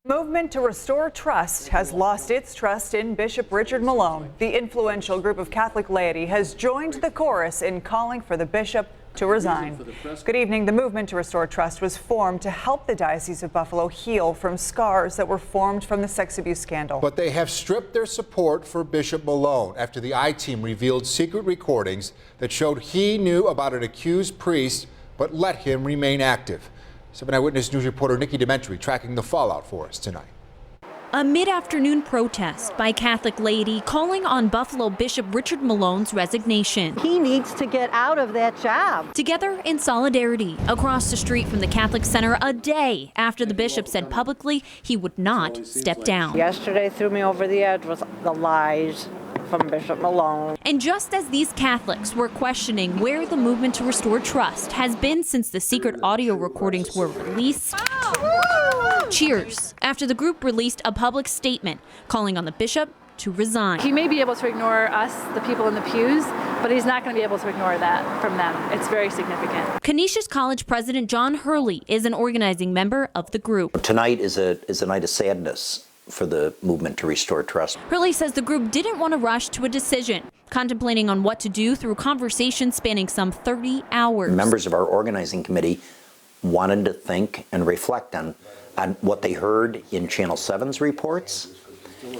Movement to Restore Trust has lost its trust in Bishop Richard Malone. The influential group of Catholic laity has joined the chorus in calling for the bishop to resign. Good evening. The Movement to Restore Trust was formed to help the Diocese of Buffalo heal from scars that were formed from the sex abuse scandal. But they have stripped their support for Bishop Malone after the I-Team revealed secret recordings that showed he knew about an accused priest but let him remain active. 7 Eyewitness News reporter Nikki Dementri tracking the fallout for us tonight. A mid-afternoon protest by Catholic laity calling on Buffalo Bishop Richard Malone's resignation. He needs to get out of that job. Together in solidarity, across the street from the Catholic Center a day after the bishop said publicly he would not step down. Yesterday threw me over the edge with the lies from Bishop Malone. And just as these Catholics were questioning where the Movement to Restore Trust has been since the secret audio recordings were released, cheers after the group released a public statement calling on the bishop to resign. He may be able to ignore us, the people in the pews, but he's not going to be able to ignore that from them. It's very significant. Canisius College President John Hurley is an organizing member of the group. Tonight is a night of sadness for the Movement to Restore Trust. Hurley says the group didn't want to rush to a decision, contemplating on what to do through conversations spanning some 30 hours. Members of our organizing committee wanted to think and reflect on what they heard in Channel 7's reports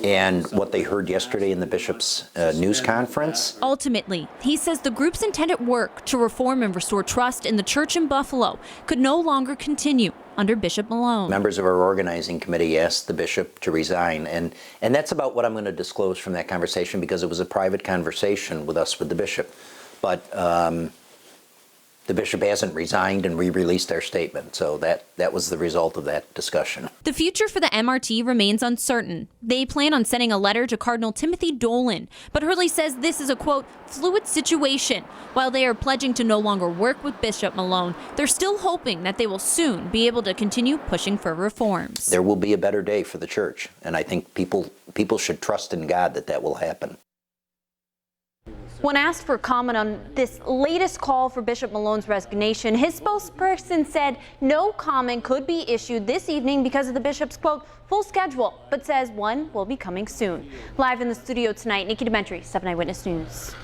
and what they heard yesterday in the bishop's news conference. Ultimately, he says the group's intended work to reform and restore trust in the church in Buffalo could no longer continue under Bishop Malone. Members of our organizing committee asked the bishop to resign, and that's about what I'm going to disclose from that conversation, because it was a private conversation with the bishop. But the bishop hasn't resigned, and we released our statement. So that was the result of that discussion. The future for the MRT remains uncertain. They plan on sending a letter to Cardinal Timothy Dolan, but Hurley says this is a, quote, fluid situation. While they are pledging to no longer work with Bishop Malone, they're still hoping that they will soon be able to continue pushing for reforms. There will be a better day for the church, and I think people should trust in God that will happen. When asked for comment on this latest call for Bishop Malone's resignation, his spokesperson said no comment could be issued this evening because of the bishop's, quote, full schedule, but says one will be coming soon. Live in the studio tonight, Nikki Dementri, 7 Eyewitness News.